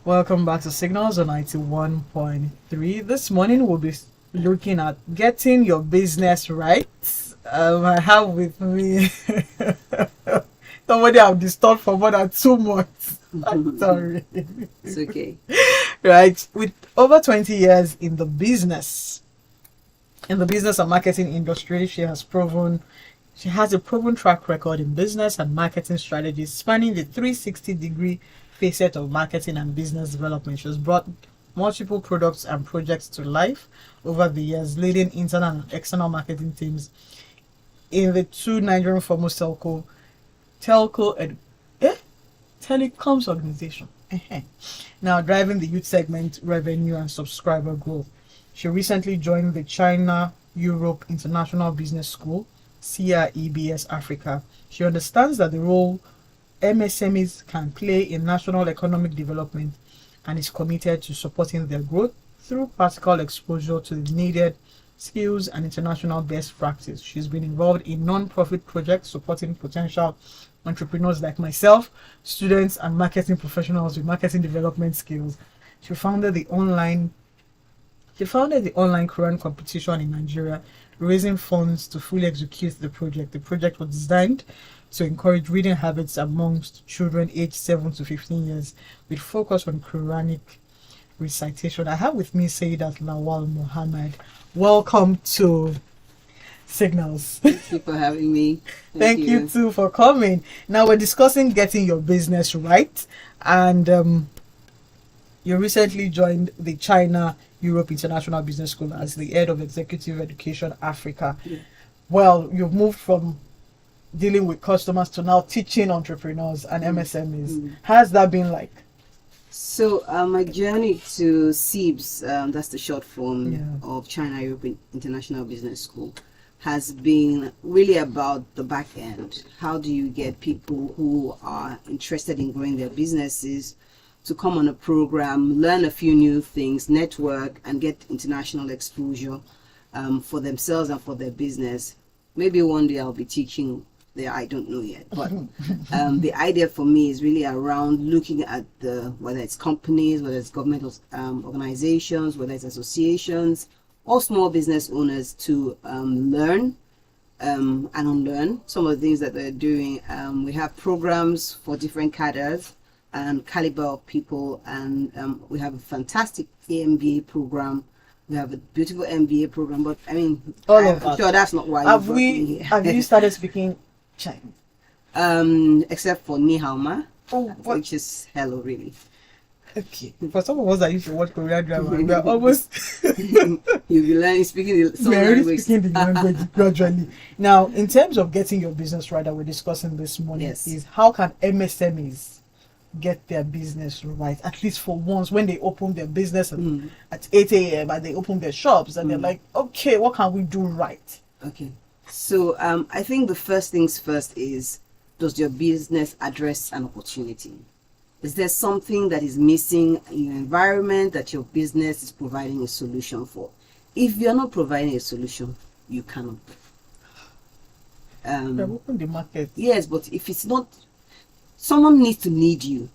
Welcome back to Signals on 91.3. This morning we'll be looking at getting your business right. I have with me somebody I've disturbed for more than 2 months. I'm sorry. It's okay. Right. With over 20 years in the business and marketing industry, she has a proven track record in business and marketing strategies spanning the 360-degree facet of marketing and business development. She's brought multiple products and projects to life over the years, leading internal and external marketing teams in the two Nigerian foremost telecoms organization. Now driving the youth segment revenue and subscriber growth. She recently joined the China Europe International Business School, CREBS Africa. She understands that the role MSMEs can play in national economic development and is committed to supporting their growth through practical exposure to the needed skills and international best practice. She's been involved in non-profit projects supporting potential entrepreneurs like myself, students and marketing professionals with marketing development skills. She founded the online Quran competition in Nigeria, raising funds to fully execute the project. The project was designed to encourage reading habits amongst children aged 7 to 15 years with focus on Quranic recitation. I have with me Saidat Lawal Mohammed. Welcome to Signals. Thank you for having me. Thank you too for coming. Now we're discussing getting your business right, and you recently joined the China Europe International Business School as the head of Executive Education Africa. Yeah. Well, you've moved from dealing with customers to now teaching entrepreneurs and MSMEs. How's that been like? So my journey to CEBS, that's the short form of China Europe International Business School, has been really about the back end. How do you get people who are interested in growing their businesses to come on a program, learn a few new things, network, and get international exposure for themselves and for their business. Maybe one day I'll be teaching there, I don't know yet. But the idea for me is really around looking at whether it's companies, whether it's government organizations, whether it's associations, or small business owners to learn and unlearn some of the things that they're doing. We have programs for different cadres and caliber of people, and we have a fantastic MBA program. We have a beautiful MBA program, but I mean, I'm sure that's not why have you started speaking Chinese? Except for Ni Hao Ma, which is hello, really. Okay. For some of us that used to watch Korean drama, we are almost You'll be learning speaking the speaking the language gradually. Now, in terms of getting your business right that we're discussing this morning, is how can MSMEs get their business right, at least for once, when they open their business at 8 a.m. and they open their shops and they're like, okay, what can we do right? Okay. So I think the first things first is, does your business address an opportunity? Is there something that is missing in your environment that your business is providing a solution for? If you're not providing a solution, you cannot. Open the market. Yes, but if it's not, someone needs to need you.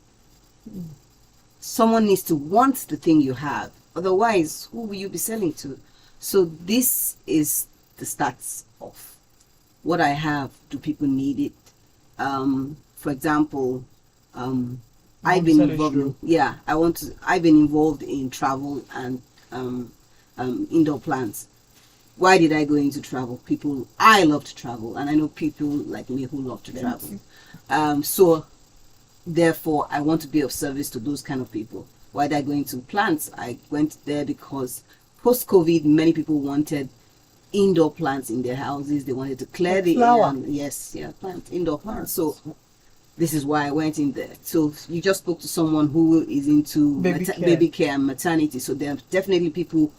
Someone needs to want the thing you have. Otherwise, who will you be selling to? So this is the stats of what I have. Do people need it? For example, I've been involved. I've been involved in travel and indoor plants. Why did I go into travel? I love to travel, and I know people like me who love to travel. So therefore, I want to be of service to those kind of people. Why did I go into plants? I went there because post-COVID, many people wanted indoor plants in their houses. They wanted to clear the air. Indoor plants. So this is why I went in there. So you just spoke to someone who is into baby care and maternity. So there are definitely people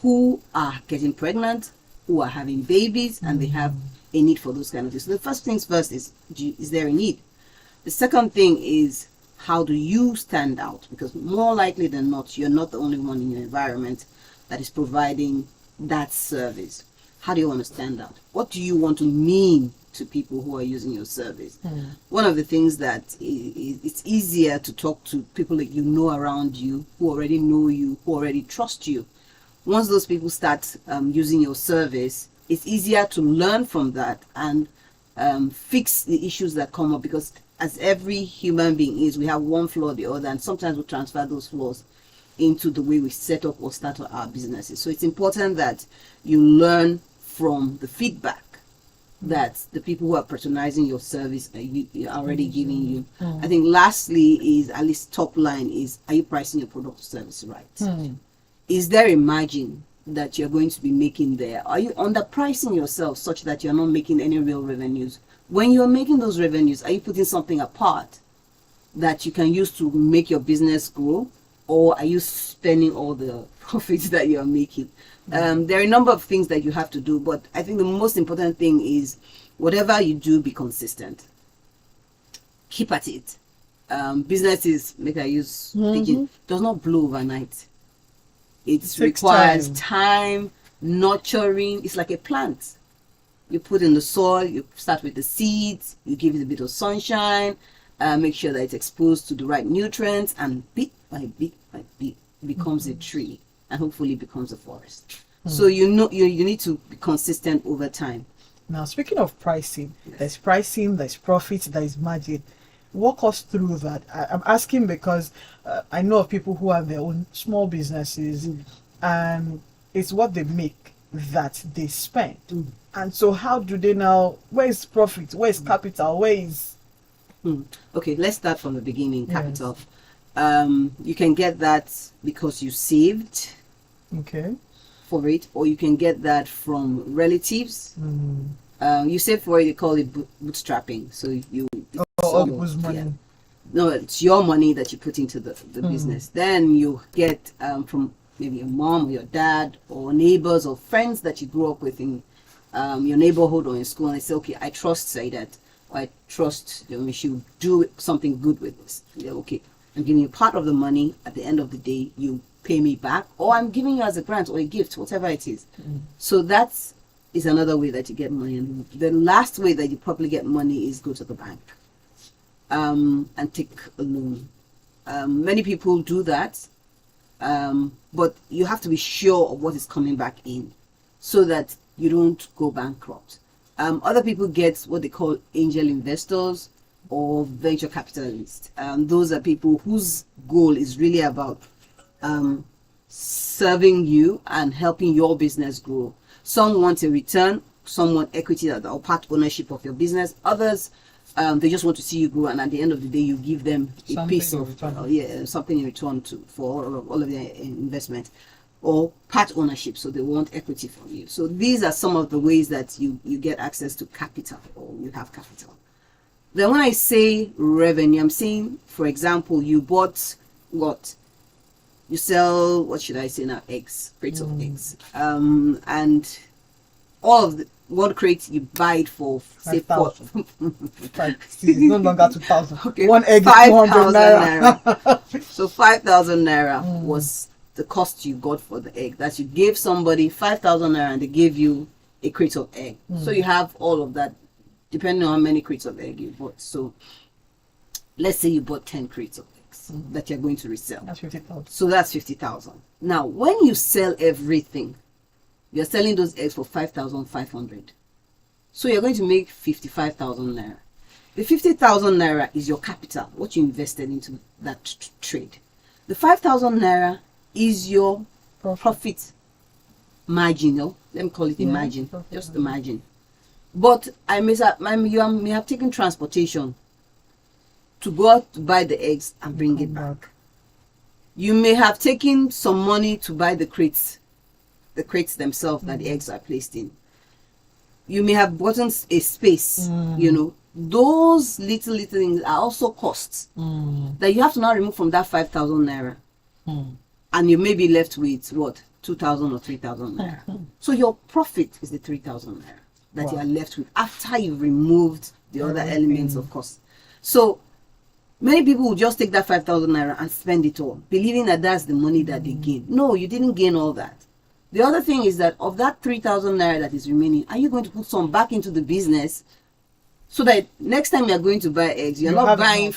who are getting pregnant, who are having babies, and they have a need for those kind of things. So the first things first is there a need? The second thing is, how do you stand out? Because more likely than not, you're not the only one in your environment that is providing that service. How do you want to stand out? What do you want to mean to people who are using your service. One of the things that it's easier to talk to people that you know around you, who already know you, who already trust you. Once those people start using your service, it's easier to learn from that and fix the issues that come up, because as every human being is, we have one flaw or the other, and sometimes we transfer those flaws into the way we set up or start our businesses. So it's important that you learn from the feedback that the people who are patronizing your service are already giving you. I think lastly is, at least top line is, are you pricing your product or service right? Is there a margin that you're going to be making there? Are you underpricing yourself such that you're not making any real revenues? When you're making those revenues, are you putting something apart that you can use to make your business grow? Or are you spending all the profits that you're making? There are a number of things that you have to do, but I think the most important thing is whatever you do, be consistent. Keep at it. Businesses, make I use speaking, does not blow overnight. It requires time, nurturing. It's like a plant. You put in the soil, you start with the seeds, you give it a bit of sunshine, make sure that it's exposed to the right nutrients, and bit by bit by bit becomes a tree, and hopefully becomes a forest. So you need to be consistent over time. Now, speaking of pricing, there's profit, there's margin. Walk us through that. I'm asking because I know of people who have their own small businesses, and it's what they make that they spend. And so how do they now, where is profit, where is capital, where is... Okay, let's start from the beginning. Capital. You can get that because you saved for it, or you can get that from relatives. You save for it, they call it bootstrapping. So money. No, it's your money that you put into the business. Then you get from maybe your mom or your dad or neighbors or friends that you grew up with in your neighborhood or in school, and they say, okay, I trust Saidat, or I trust she will do something good with this. Yeah, okay, I'm giving you part of the money. At the end of the day, you pay me back, or I'm giving you as a grant or a gift, whatever it is. So that is another way that you get money. And the last way that you probably get money is go to the bank and take a loan. Many people do that, but you have to be sure of what is coming back in so that you don't go bankrupt. Other people get what they call angel investors or venture capitalists. Those are people whose goal is really about serving you and helping your business grow. Some want a return, some want equity or part ownership of your business. Others, they just want to see you grow, and at the end of the day, you give them a piece of something in return for all of their investment, or part ownership. So they want equity from you. So these are some of the ways that you get access to capital, or you have capital. Then when I say revenue, I'm saying, for example, you bought what? You sell, what should I say now? Eggs, crates of eggs. And all of the one crate you buy it for, say, 5,000. It's no longer 2,000. Okay, one egg is 5,000 naira. naira. So 5,000 naira was the cost you got for the egg. That you gave somebody 5,000 naira and they gave you a crate of egg. So you have all of that, depending on how many crates of egg you bought. So let's say you bought 10 crates of eggs that you're going to resell. That's 50,000. So that's 50,000. Now, when you sell everything, you're selling those eggs for 5,500. So you're going to make 55,000 naira. The 50,000 naira is your capital, what you invested into that trade. The 5,000 naira is your profit margin. No? Let me call it a margin, just the margin. But you may have taken transportation to go out to buy the eggs and bring it back. You may have taken some money to buy the crates themselves that the eggs are placed in. You may have bought a space, Those little things are also costs that you have to now remove from that 5,000 naira. And you may be left with what? 2,000 or 3,000 naira. So your profit is the 3,000 naira that you are left with after you've removed the other elements of cost. So many people will just take that 5,000 naira and spend it all, believing that that's the money that they gain. No, you didn't gain all that. The other thing is that of that 3,000 naira that is remaining, are you going to put some back into the business So that next time you're going to buy eggs, you're You not have buying,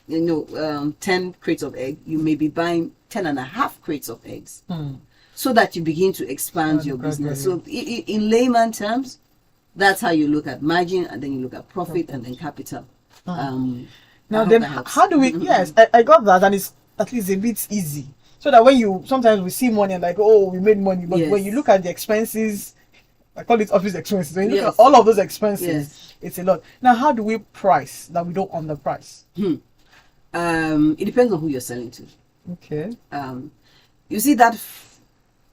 enough. 10 crates of egg. You may be buying 10.5 crates of eggs. Hmm. So that you begin to expand your business. So in layman terms, that's how you look at margin, and then you look at profit, and then capital. Now then, how do we? Yes, I got that, and it's at least a bit easy. So that when you sometimes we see money and like, oh, we made money, but Yes. when you look at the expenses, I call it office expenses. When you look Yes. at all of those expenses, Yes. it's a lot. Now, how do we price that we don't underprice? It depends on who you're selling to. Okay. You see that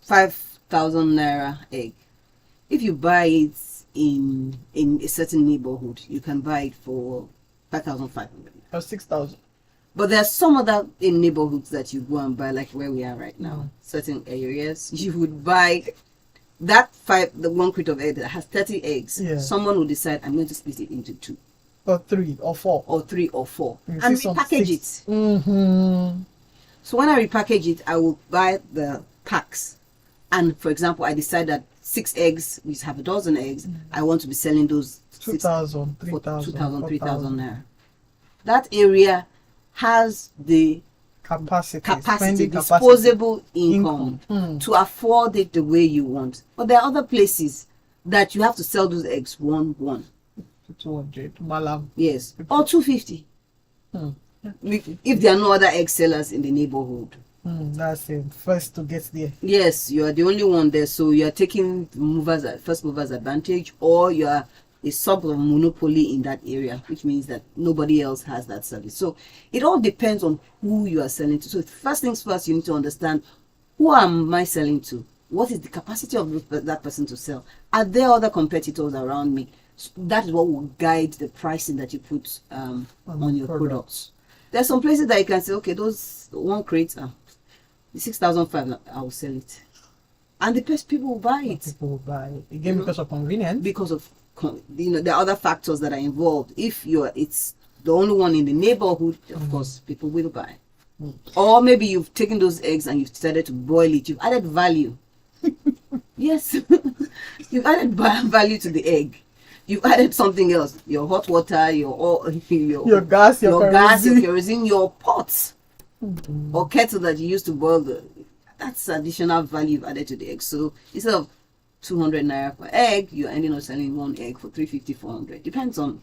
5,000 naira egg. If you buy it in a certain neighborhood, you can buy it for 5,500. Or 6,000. But there are some other in neighborhoods that you go and buy, like where we are right now. Certain areas, you would buy the 1 crate of egg that has 30 eggs. Yeah. Someone will decide, I'm going to split it into 2 Or 3 or 4. or 3 or 4 You and see some repackage 6. it. Mm-hmm. So when I repackage it, I will buy the packs. And for example, I decide that 6 eggs, we have a dozen eggs, I want to be selling those 2,000, for 3,000, 2,000, 3,000 4,000. naira. That area has the Capacity, capacity, spending disposable income to afford it the way you want. But there are other places that you have to sell those eggs one. 200. Malam. Yes. Or 250. If there are no other egg sellers in the neighborhood. That's it. First to get there. Yes, you are the only one there, so you are taking first movers advantage, or you are a sort of monopoly in that area, which means that nobody else has that service. So it all depends on who you are selling to. So first things first, you need to understand, who am I selling to? What is the capacity of that person to sell? Are there other competitors around me? So that is what will guide the pricing that you put on your products. There's some places that you can say, okay, those 1 crate, the 6,500, I will sell it, and the best people will buy it. People will buy it again because of convenience. Because of there are other factors that are involved. If it's the only one in the neighborhood, of course, people will buy. Or maybe you've taken those eggs and you've decided to boil it. You've added value. Yes, you've added value to the egg. You've added something else: your hot water, your gas, your kerosene, your pots or kettle that you used to boil that's additional value you've added to the egg. So instead of 200 naira per egg, you're ending up selling 1 egg for 350, 400. Depends on.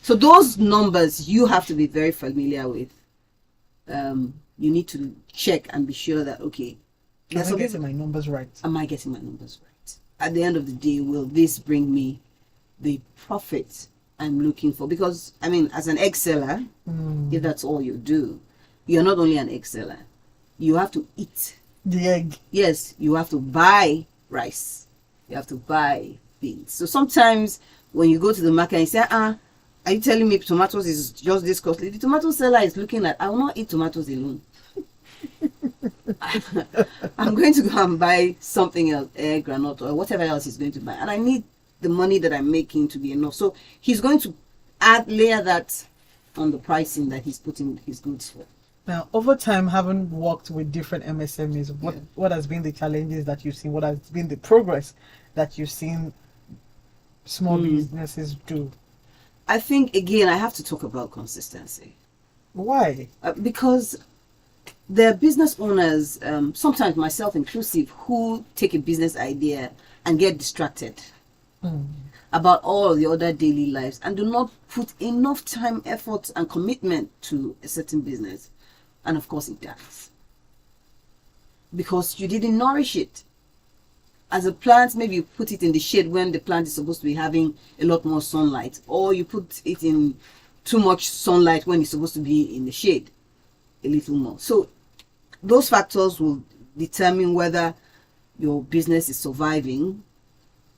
So those numbers you have to be very familiar with. You need to check and be sure that, okay, am I getting my numbers right? Am I getting my numbers right? At the end of the day, will this bring me the profit I'm looking for? Because, I mean, as an egg seller, if that's all you do, you're not only an egg seller. You have to eat the egg. Yes, you have to buy rice. You have to buy beans. So sometimes when you go to the market and you say, are you telling me tomatoes is just this costly? The tomato seller is looking at, I will not eat tomatoes alone. I'm going to go and buy something else, egg, granite, or whatever else he's going to buy. And I need the money that I'm making to be enough. So he's going to layer that on the pricing that he's putting his goods for. Now, over time, having worked with different MSMEs, what has been the challenges that you've seen? What has been the progress that you've seen small businesses do? I think, again, I have to talk about consistency. Why? Because there are business owners, sometimes myself inclusive, who take a business idea and get distracted about all the other daily lives and do not put enough time, effort, and commitment to a certain business. And of course it dies. Because you didn't nourish it. As a plant, maybe you put it in the shade when the plant is supposed to be having a lot more sunlight. Or you put it in too much sunlight when it's supposed to be in the shade a little more. So those factors will determine whether your business is surviving,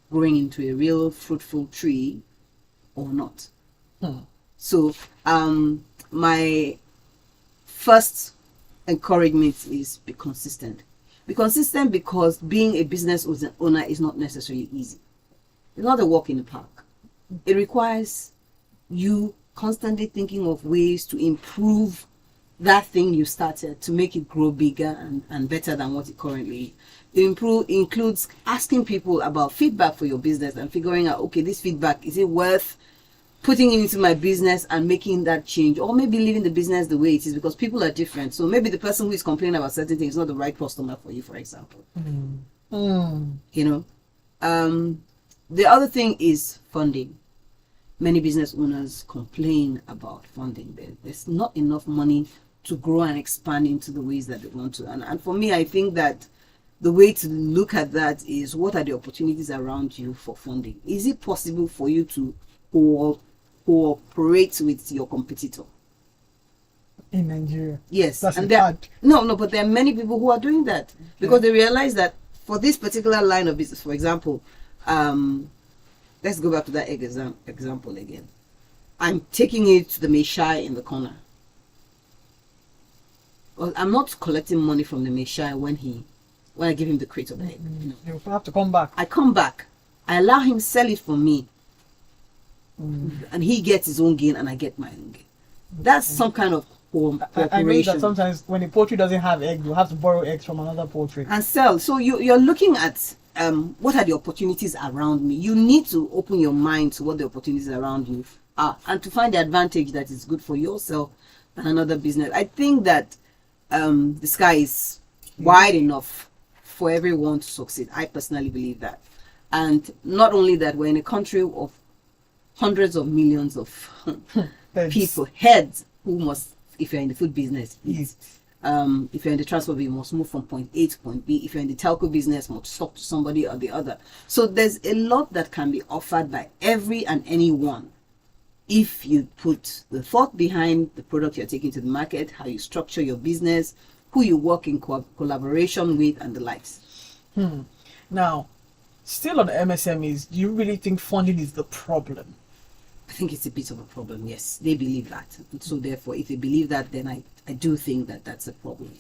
growing into a real fruitful tree or not. So my first encouragement is be consistent. Be consistent because being a business owner is not necessarily easy. It's not a walk in the park. It requires you constantly thinking of ways to improve that thing you started, to make it grow bigger and better than what it currently is. Includes asking people about feedback for your business and figuring out, okay, this feedback, is it worth putting it into my business and making that change, or maybe leaving the business the way it is, because people are different. So maybe the person who is complaining about certain things is not the right customer for you, for example. You know, the other thing is funding. Many business owners complain about funding. There's not enough money to grow and expand into the ways that they want to. And for me, I think that the way to look at that is, what are the opportunities around you for funding? Is it possible for you to cooperate with your competitor in Nigeria? Yes. That's and hard. but there are many people who are doing that because they realize that for this particular line of business, for example, let's go back to that example again. I'm taking it to the Meshai in the corner. Well, I'm not collecting money from the Meshai when I give him the crate of egg. You have to come back. I come back. I allow him sell it for me. And he gets his own gain and I get my own gain. That's some kind of cooperation. I know that sometimes when a poultry doesn't have eggs, you have to borrow eggs from another poultry. And sell. So you're looking at what are the opportunities around me. You need to open your mind to what the opportunities around you are and to find the advantage that is good for yourself and another business. I think that the sky is wide enough for everyone to succeed. I personally believe that. And not only that, we're in a country of hundreds of millions of people, heads, who must, if you're in the food business, eat. If you're in the transport, you must move from point A to point B. If you're in the telco business, must talk to somebody or the other. So there's a lot that can be offered by every and anyone if you put the thought behind the product you're taking to the market, how you structure your business, who you work in collaboration with, and the likes. Now, still on the MSMEs, do you really think funding is the problem? I think it's a bit of a problem, yes. They believe that. So therefore, if they believe that, then I do think that that's a problem.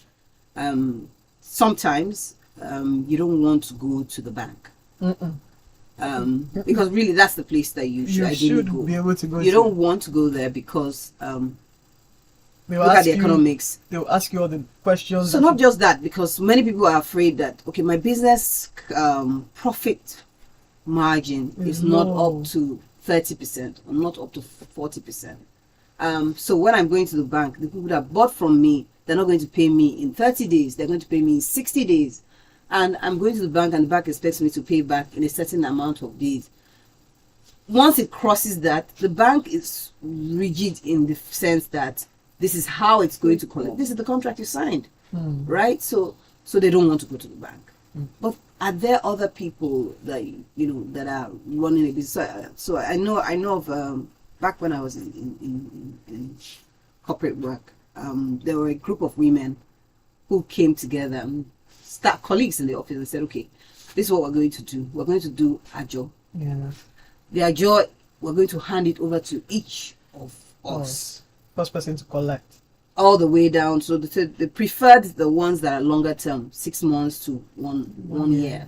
Sometimes you don't want to go to the bank. Because really that's the place that you should ideally go. Be able to go. You don't want to go there because look at the economics. They'll ask you all the questions. So not just that, because many people are afraid that, okay, my business profit margin is not up to 30% or not up to 40%. So when I'm going to the bank, the people that bought from me, they're not going to pay me in 30 days. They're going to pay me in 60 days. And I'm going to the bank and the bank expects me to pay back in a certain amount of days. Once it crosses that, the bank is rigid in the sense that this is how it's going to collect. This is the contract you signed, right? So they don't want to go to the bank. But are there other people that that are running a business? So I know of back when I was in corporate work, there were a group of women who came together and colleagues in the office and said, okay, this is what we're going to do. We're going to do ajo. Yeah. The ajo, we're going to hand it over to each of us. First person to collect. All the way down. So they preferred the ones that are longer term, 6 months to one year.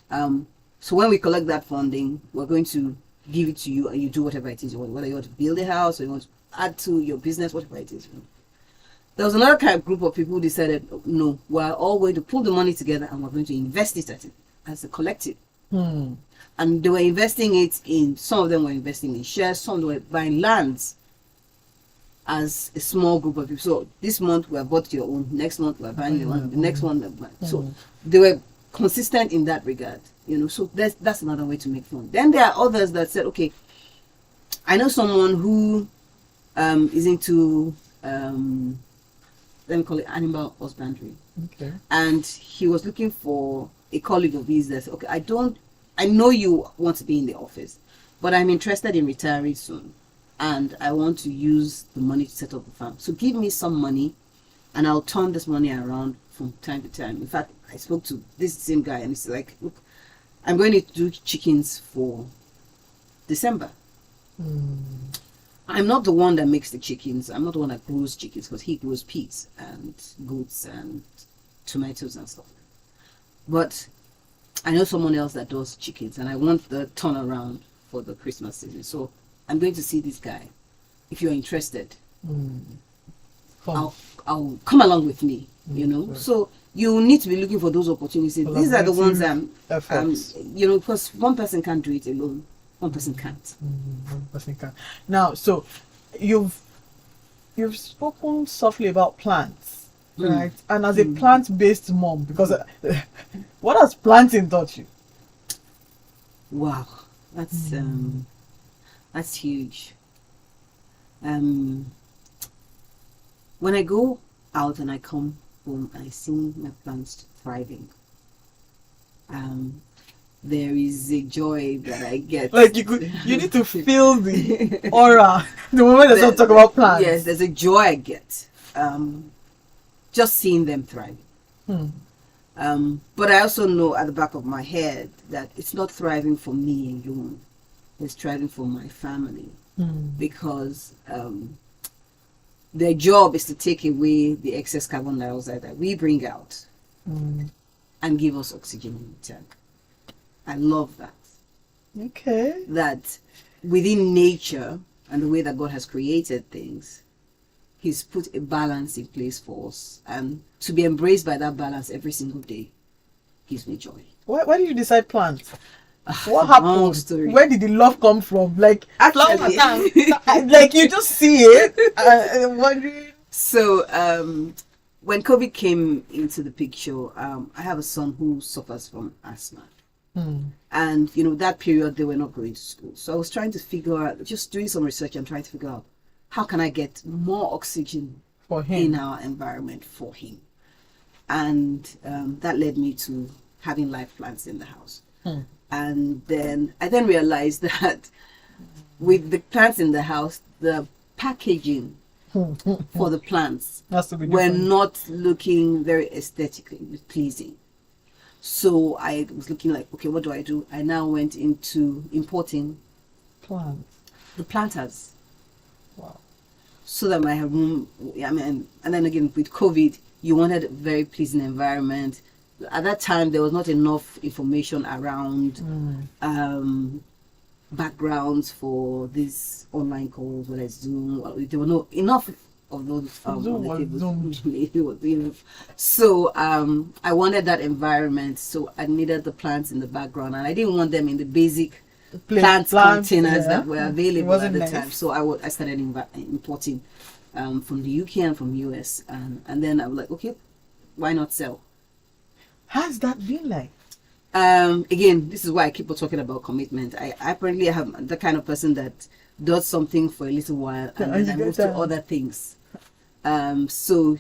So when we collect that funding, we're going to give it to you and you do whatever it is you want. Whether you want to build a house or you want to add to your business, whatever it is. There was another kind of group of people who decided, no, we're all going to pull the money together and we're going to invest it as a collective. And they were investing it in, some of them were investing in shares, some of them were buying lands as a small group of people. So this month we have bought your own, next month we're buying your own, the next one. So they were consistent in that regard, so that's another way to make fun. Then there are others that said, okay, I know someone who is into let me call it animal husbandry. Okay. And he was looking for a colleague of his that said, okay, I know you want to be in the office, but I'm interested in retiring soon. And I want to use the money to set up the farm. So give me some money and I'll turn this money around from time to time. In fact, I spoke to this same guy and he's like, look, I'm going to do chickens for December. I'm not the one that makes the chickens. I'm not the one that grows chickens because he grows pigs and goats and tomatoes and stuff. But I know someone else that does chickens and I want the turnaround for the Christmas season. So I'm going to see this guy. If you're interested, I'll come along with me, Sure. So you need to be looking for those opportunities. These are the ones because one person can't do it alone. One person can't. One person can. Now, so you've spoken softly about plants, right? And as a plant-based mom, because what has planting taught you? Wow, that's huge. When I go out and I come home, I see my plants thriving. There is a joy that I get. Like you need to feel the aura the moment they start talking about plants. Yes, there's a joy I get. Just seeing them thriving. But I also know at the back of my head that it's not thriving for me alone. It's thriving for my family. Because their job is to take away the excess carbon dioxide that we bring out and give us oxygen in return. I love that. Okay. That within nature and the way that God has created things, He's put a balance in place for us. And to be embraced by that balance every single day gives me joy. Why did you decide plants? What happened? Story. Where did the love come from? Like, Actually, like you just see it. Wondering. So, when COVID came into the picture, I have a son who suffers from asthma. And, that period they were not going to school. So I was trying to figure out, just doing some research and trying to figure out how can I get more oxygen For him. in our environment for him. And that led me to having live plants in the house. And then I realized that with the plants in the house, the packaging for the plants Has to be were different. not looking very aesthetically pleasing. So I was looking like, okay, what do I do? I now went into importing Plants. the planters. Wow. So that my room, and then again with COVID, you wanted a very pleasing environment. At that time, there was not enough information around backgrounds for these online calls, whether it's Zoom. There were not enough of those. Zoom was Zoomed. So I wanted that environment. So I needed the plants in the background, and I didn't want them in the basic plants containers that were available at the time. So I started importing from the UK and from US, and then I was like, okay, why not sell? How's that been like? Again, this is why I keep on talking about commitment. I apparently am the kind of person that does something for a little while and then I move to other things. So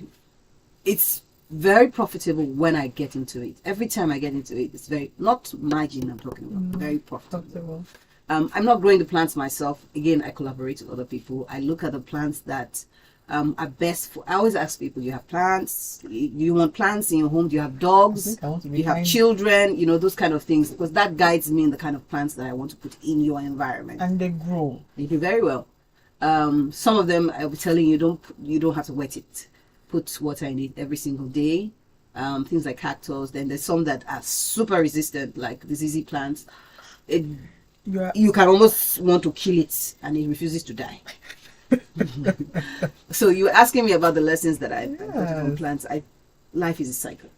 it's very profitable when I get into it. Every time I get into it, it's very, not margin I'm talking about, very profitable. I'm not growing the plants myself. Again, I collaborate with other people. I look at the plants that are best for. I always ask people, you have plants? Do you want plants in your home? Do you have dogs? Do you have children? Those kind of things, because that guides me in the kind of plants that I want to put in your environment. And they grow. They do very well. Some of them I'll be telling you, you don't have to wet it. Put water in it every single day. Things like cactus. Then there's some that are super resistant, like diseasey plants. You can almost want to kill it and it refuses to die. So you were asking me about the lessons that I got from plants. Life is a cycle.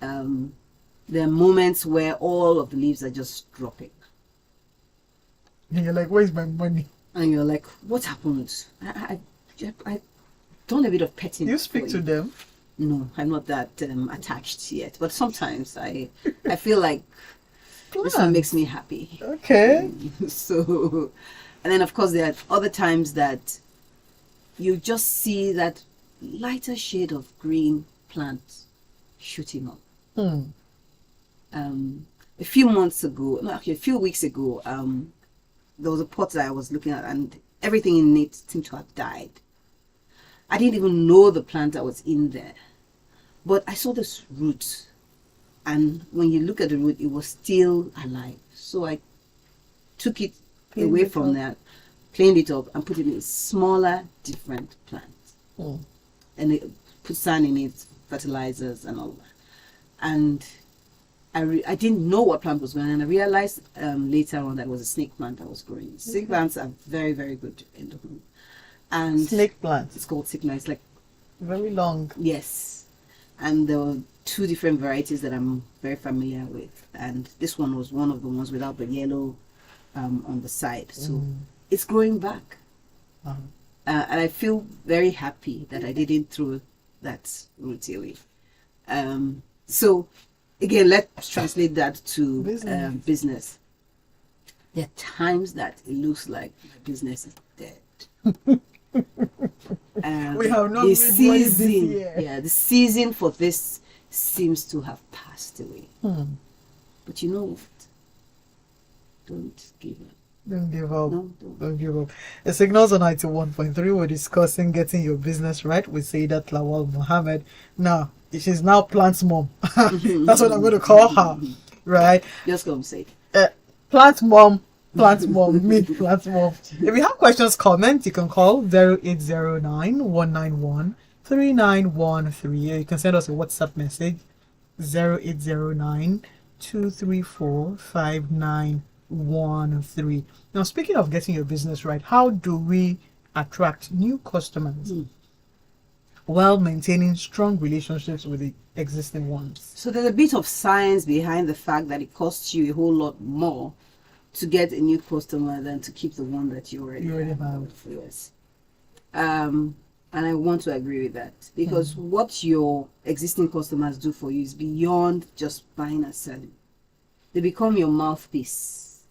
There are moments where all of the leaves are just dropping. And you're like, where's my money? And you're like, what happened? I've done a bit of petting. You speak to them? No, I'm not that attached yet. But sometimes I feel like this one makes me happy. Okay. So, and then of course there are other times that you just see that lighter shade of green plant shooting up. A few weeks ago, there was a pot that I was looking at and everything in it seemed to have died. I didn't even know the plant that was in there. But I saw this root. And when you look at the root, it was still alive. So I took it away from that, cleaned it up, and put it in a smaller, different plant. And it put sand in it, fertilizers, and all that. And I didn't know what plant was growing, and I realized later on that it was a snake plant that was growing. Snake plants are very, very good in the home. And snake plant. It's called sigma. It's like very long. Yes. And there were 2 different varieties that I'm very familiar with. And this one was one of the ones without the yellow on the side. So it's growing back. And I feel very happy that I didn't throw that route away. So again, let's translate that to business. There are times that it looks like my business is dead. We have not the made money this season, year. yeah, the season for this seems to have passed away. But you know what? Don't give up. Don't give up. No, Don't give up. The signals on 91.3. We're discussing getting your business right with Saidat Lawal Mohammed. Now, she's now Plant's mom. That's what I'm going to call her. Right? Just go and say. Plant mom, me, plant mom. If you have questions, comments, you can call 0809 191 3913. You can send us a WhatsApp message 0809 234 5913. Now, speaking of getting your business right, how do we attract new customers while maintaining strong relationships with the existing ones? So there's a bit of science behind the fact that it costs you a whole lot more to get a new customer than to keep the one that you already have. Yes. And I want to agree with that, because what your existing customers do for you is beyond just buying and selling. They become your mouthpiece.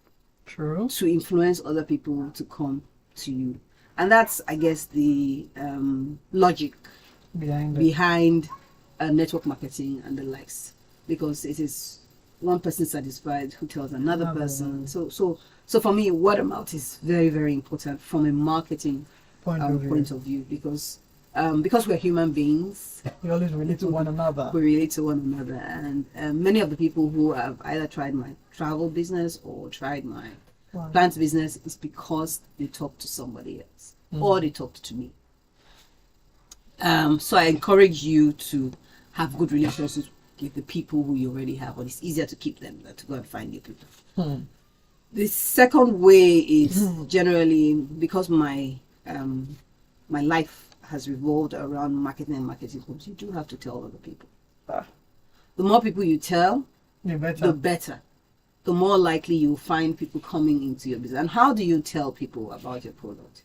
True. To influence other people to come to you. And that's, I guess, the logic behind network marketing and the likes, because it is one person satisfied who tells another person. So for me, word of mouth is very, very important from a marketing point of view, because we're human beings. We always relate to one another. We relate to one another, and many of the people who have either tried my travel business or tried my plant business is because they talked to somebody else or they talked to me. So I encourage you to have good relationships with the people who you already have, but it's easier to keep them than to go and find new people. The second way is generally because my life has revolved around marketing and marketing course. You do have to tell other people. The more people you tell, the better. The more likely you'll find people coming into your business. And how do you tell people about your product?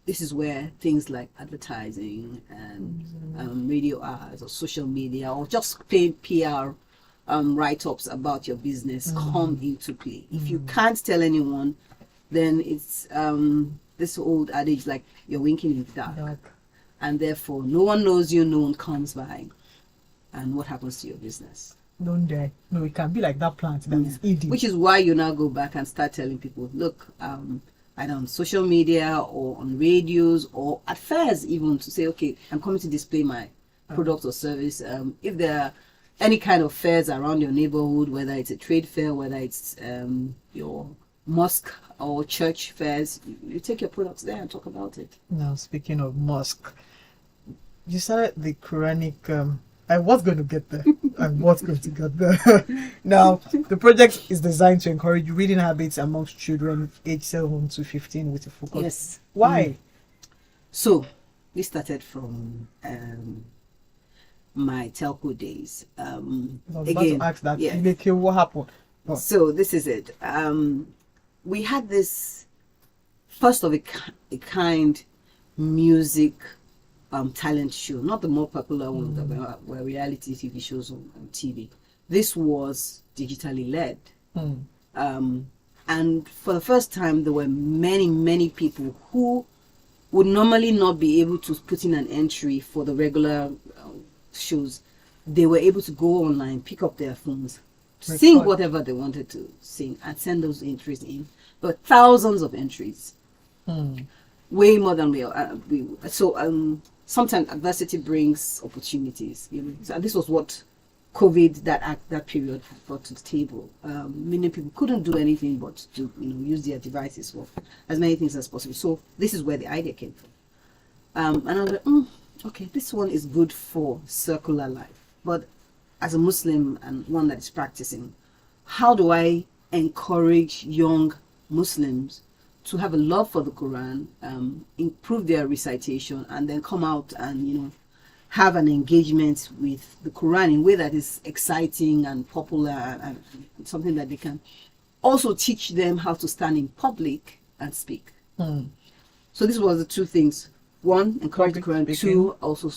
This is where things like advertising and radio ads or social media or just plain PR write-ups about your business come into play. If you can't tell anyone, then it's this old adage like you're winking in the dark. And therefore, no one knows you, no one comes by. And what happens to your business? Don't dare. No, it can be like that plant that is eating. Which is why you now go back and start telling people, look, either on social media or on radios or at fairs even, to say, okay, I'm coming to display my product or service. If there are any kind of fairs around your neighborhood, whether it's a trade fair, whether it's your mosque or church fairs, you take your products there and talk about it. Now, speaking of mosque, you started the Quranic... I was going to get there. Now, the project is designed to encourage reading habits amongst children aged 7 to 15 with a focus. Yes. Why? So, this started from my telco days. I was about to ask that. Yeah. What happened? Oh. So, this is it. We had this first of a kind music talent show, not the more popular ones that were reality TV shows on TV. This was digitally led. And for the first time, there were many people who would normally not be able to put in an entry for the regular shows. They were able to go online, pick up their phones, sing whatever they wanted to sing, and send those entries in. But thousands of entries. Way more than we sometimes adversity brings opportunities. So this was what COVID that period brought to the table. Many people couldn't do anything but to use their devices for as many things as possible. So this is where the idea came from. And I was like, okay, this one is good for circular life. But as a Muslim and one that is practicing, how do I encourage young Muslims to have a love for the Quran, improve their recitation, and then come out and have an engagement with the Quran in a way that is exciting and popular and something that they can also teach them how to stand in public and speak. Hmm. So this was the two things. One, encourage the Public Quran. speaking. Two, also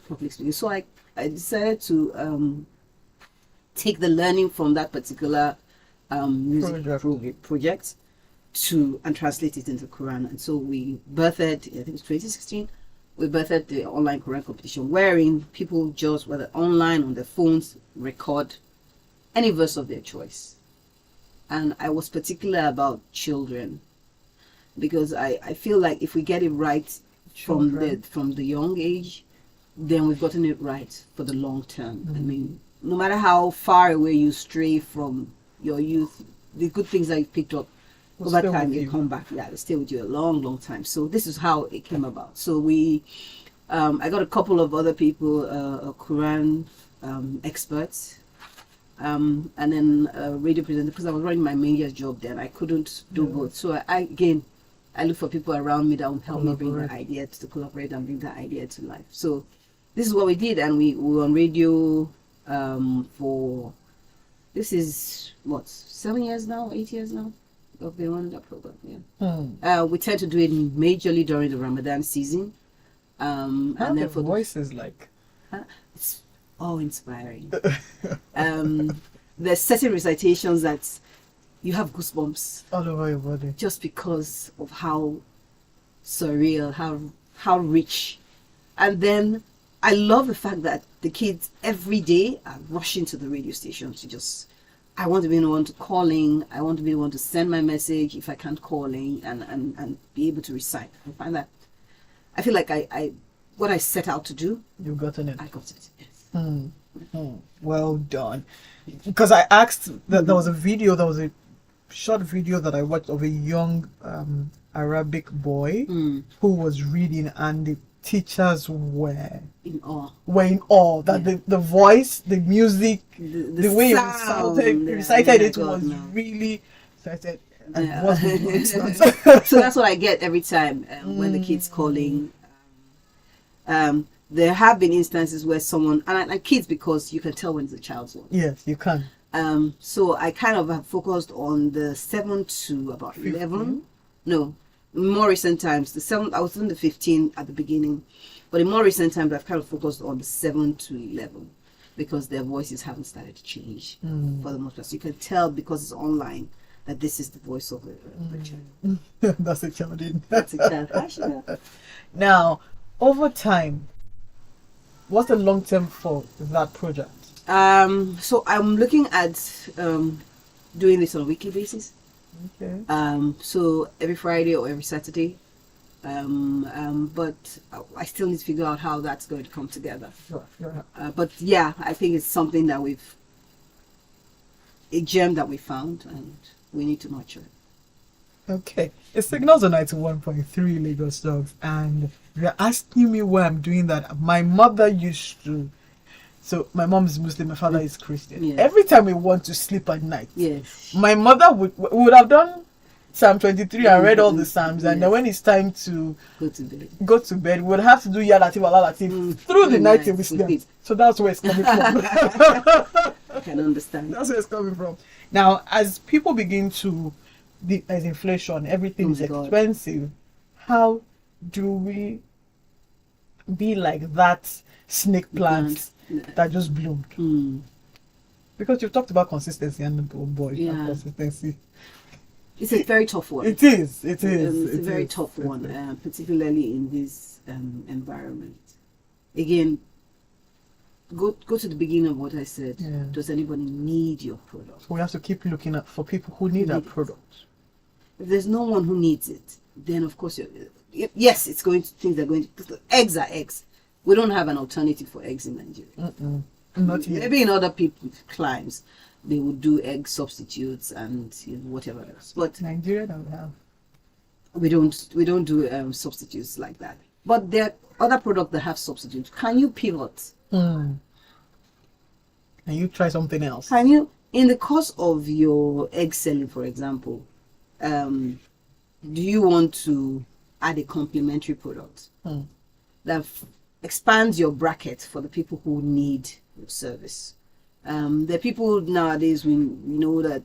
public speaking. So I decided to take the learning from that particular music project and translate it into Quran. And so we birthed, I think it was 2016, we birthed the online Quran competition, wherein people just, whether online, on their phones, record any verse of their choice. And I was particular about children, because I feel like if we get it right from the young age, then we've gotten it right for the long term. I mean, no matter how far away you stray from your youth, the good things that you picked up over time, they come back. Yeah, they stay with you a long, long time. So this is how it came about. So I got a couple of other people, Quran experts, and then a radio presenter, because I was running my media job then. I couldn't do both. So I look for people around me that will help me bring that idea to collaborate and bring that idea to life. So this is what we did, and we were on radio for, this is what, 7 years now, 8 years now of being on that program. We tend to do it majorly during the Ramadan season. How and then the for voices like? it's all inspiring. There's certain recitations that you have goosebumps All over your body. just because of how surreal, how rich. And then I love the fact that the kids every day are rushing to the radio station to just, I want to be the one to calling, I want to be the one to send my message if I can't calling, and be able to recite. I find that, I feel like I what I set out to do, You've gotten it. I got it. Yes. Well done. Because I asked that there was a short video that I watched of a young Arabic boy who was reading, and the teachers were In awe. that the voice, the music, the way sound, he recited it God, was no. really excited. And Yeah. wasn't So that's what I get every time when the kid's calling. There have been instances where someone, and kids, because you can tell when it's a child's voice. Yes, you can. So I kind of have focused on the 7 to about 11. No, in more recent times, the 7, I was in the 15 at the beginning, but in more recent times, I've kind of focused on the 7 to 11 because their voices haven't started to change for the most part. So you can tell because it's online that this is the voice of the child. That's a child. That's a child. Actually, Now, over time, what's the long term for that project? so I'm looking at doing this on a weekly basis. Okay. So every Friday or every Saturday. But I still need to figure out how that's going to come together. Sure. But yeah, I think it's something that a gem that we found, and we need to nurture it. Okay. It signals on 91.3 Lagos Dogs, and you're asking me why I'm doing that. My mother used to. So my mom is Muslim, my father is Christian. Yeah. Every time we want to sleep at night, Yes. my mother would have done Psalm 23 and read all the Psalms, and then when it's time to Go to bed. we would have to do Ya Latif, Allah Latif through the night till we sleep. So that's where it's coming from. I can understand. That's where it's coming from. Now, as people begin to, as inflation, everything is expensive, how do we be like that snake plant that just bloomed? Because you've talked about consistency and consistency. It's a very tough one. It is. It's a very tough one, particularly in this environment. Again, go to the beginning of what I said. Yeah. Does anybody need your product? So we have to keep looking at for people who need our product. If there's no one who needs it, then of course, yes, it's going to, things are going to, eggs are eggs. We don't have an alternative for eggs in Nigeria. Not yet. Maybe in other people's climes, they would do egg substitutes and whatever else. But Nigeria don't have. we don't do substitutes like that. But there are other products that have substitutes. Can you pivot? Can you try something else? Can you, in the course of your egg selling, for example, do you want to add a complementary product that expands your bracket for the people who need your service? There are people nowadays, we know that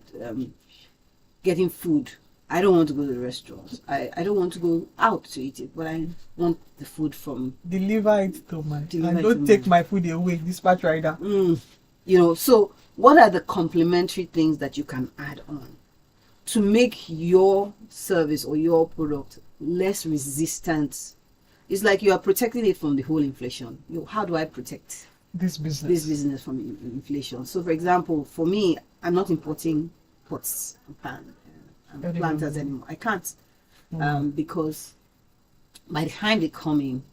getting food. I don't want to go to the restaurant. I don't want to go out to eat it, but I want the food from Deliver it to my. Deliver And it don't to take my- my food away. Dispatch rider. So what are the complementary things that you can add on to make your service or your product less resistant? It's like you are protecting it from the whole inflation. How do I protect This business. from inflation? So, for example, for me, I'm not importing pots and pan and planters anymore. I can't because by the time they come in,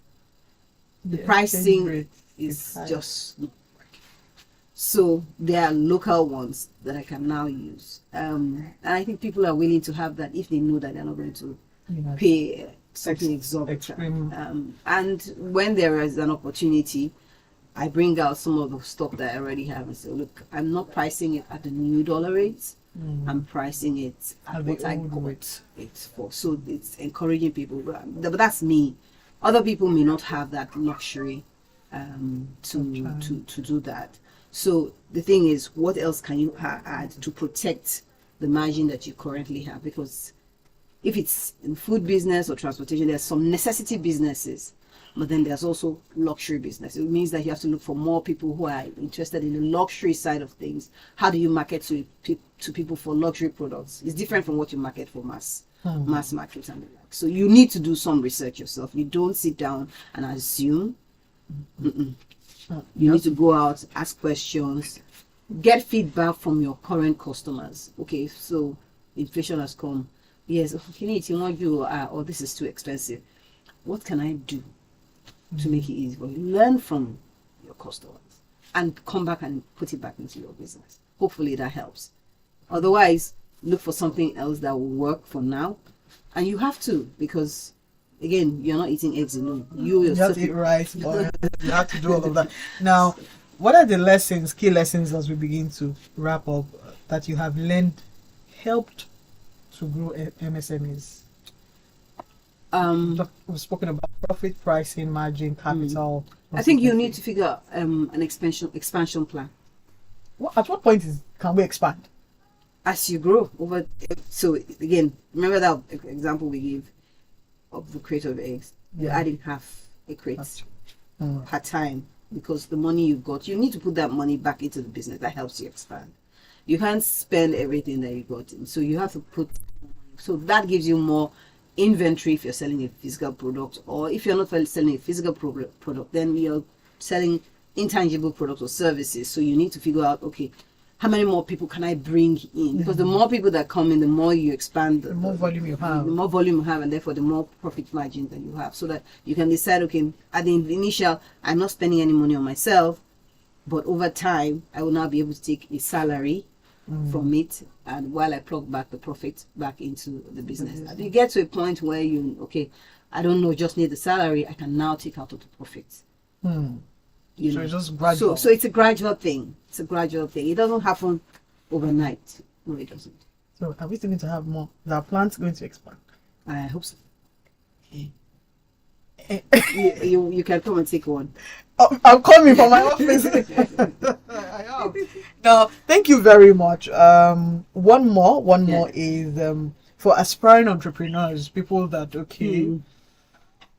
the pricing is just so there are local ones that I can now use, and I think people are willing to have that if they know that they're not going to pay something exorbitant. And when there is an opportunity, I bring out some of the stuff that I already have and say, look, I'm not pricing it at the new dollar rates. I'm pricing it at what I got it for. So it's encouraging people. But that's me. Other people may not have that luxury to do that. So the thing is, what else can you add to protect the margin that you currently have? Because if it's in food business or transportation, there's some necessity businesses, but then there's also luxury business. It means that you have to look for more people who are interested in the luxury side of things. How do you market to people for luxury products? It's different from what you market for mass market and the like. So you need to do some research yourself. You don't sit down and assume. You need to go out, ask questions, get feedback from your current customers. Okay, so inflation has come. Yes, or this is too expensive. What can I do to make it easy for you? Learn from your customers and come back and put it back into your business. Hopefully that helps. Otherwise, look for something else that will work for now. And you have to, because again, you're not eating eggs alone. You have to eat rice, or you have to do all of that. Now, what are the key lessons as we begin to wrap up that you have learned helped to grow MSMEs? We've spoken about profit, pricing, margin, capital. I think you need to figure out an expansion plan. At what point can we expand? As you grow over. So again, remember that example we gave of the crate of eggs. You're adding half a crate per time, because the money you got, you need to put that money back into the business. That helps you expand. You can't spend everything that you got in, so you have to put. So that gives you more inventory if you're selling a physical product, or if you're not selling a physical product, then you're selling intangible products or services. So you need to figure out, okay, how many more people can I bring in? Because the more people that come in, the more you expand, the more volume you have. The more volume you have, and therefore the more profit margin that you have, so that you can decide, okay, at the initial, I'm not spending any money on myself, but over time, I will now be able to take a salary from it, and while I plug back the profit back into the business. And you get to a point where I don't know, just need the salary, I can now take out of the profits. It's just gradual. So it's a gradual thing. It doesn't happen overnight. No, it doesn't. So are we still going to have more? Is our plants going to expand? I hope so. Okay. You can come and take one. I'm coming from my office. I am. Now, thank you very much. One more is for aspiring entrepreneurs, people that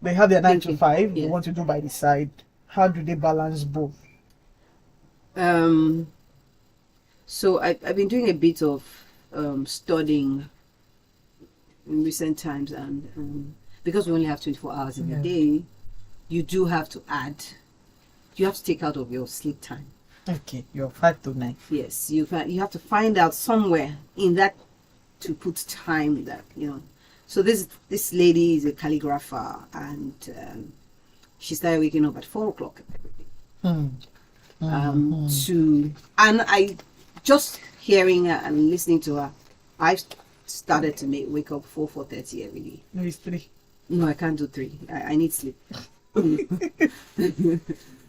they have their 9 to 5, they want to do by the side. How do they balance both? So I've been doing a bit of studying in recent times, and because we only have 24 hours in a day, you do have to take out of your sleep time. Okay, you're 5 to 9. Yes, you have to find out somewhere in that to put time that, So this lady is a calligrapher, and she started waking up at 4 o'clock every day. And I just hearing her and listening to her, I started to wake up 4:30 every day. No, it's 3. No, I can't do 3. I need sleep.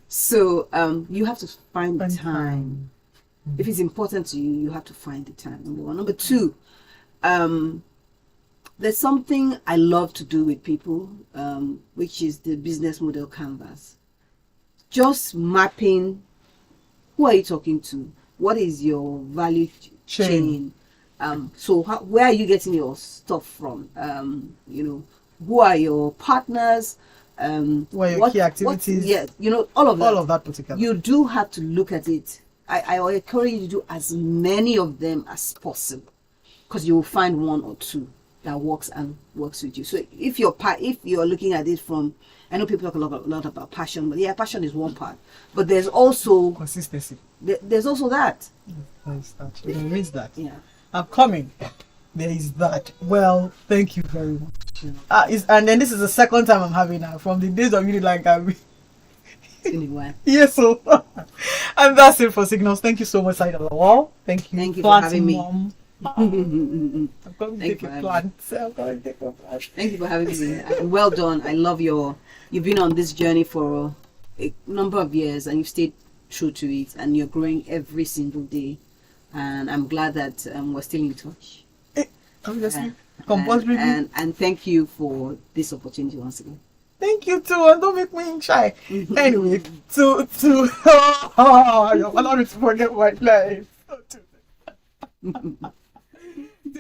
So you have to find the time. If it's important to you, you have to find the time. Number 1. Number 2, there's something I love to do with people, which is the business model canvas. Just mapping, who are you talking to? What is your value chain? So where are you getting your stuff from? Who are your partners? What are your key activities? Yeah, all of that. All of that put together. You do have to look at it. I encourage you to do as many of them as possible, because you will find one or two that works with you. So if you're looking at it from, I know people talk a lot about passion, but yeah, passion is one part. But there's also consistency. There's also that. There's that. There is that. Yeah. I'm coming. There is that. Well, thank you very much. And then this is the second time I'm having her from the days of really like Anyway. Yes, so and that's it for Signals. Thank you so much, Saidat Lawal. Thank you for having me. Mom. I'm going to take a plant. Thank you for having me. And well done. I love you've been on this journey for a number of years, and you've stayed true to it, and you're growing every single day. And I'm glad that we're still in touch. Obviously, and thank you for this opportunity once again. Thank you too, and don't make me shy. Anyway, you're allowed to forget my life. So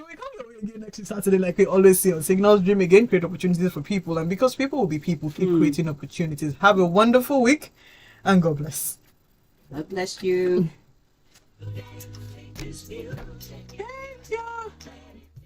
we come your way again next Saturday, like we always say on Signals. Dream again, create opportunities for people, and because people will be people, keep creating opportunities. Have a wonderful week, and God bless. God bless you. Thank you.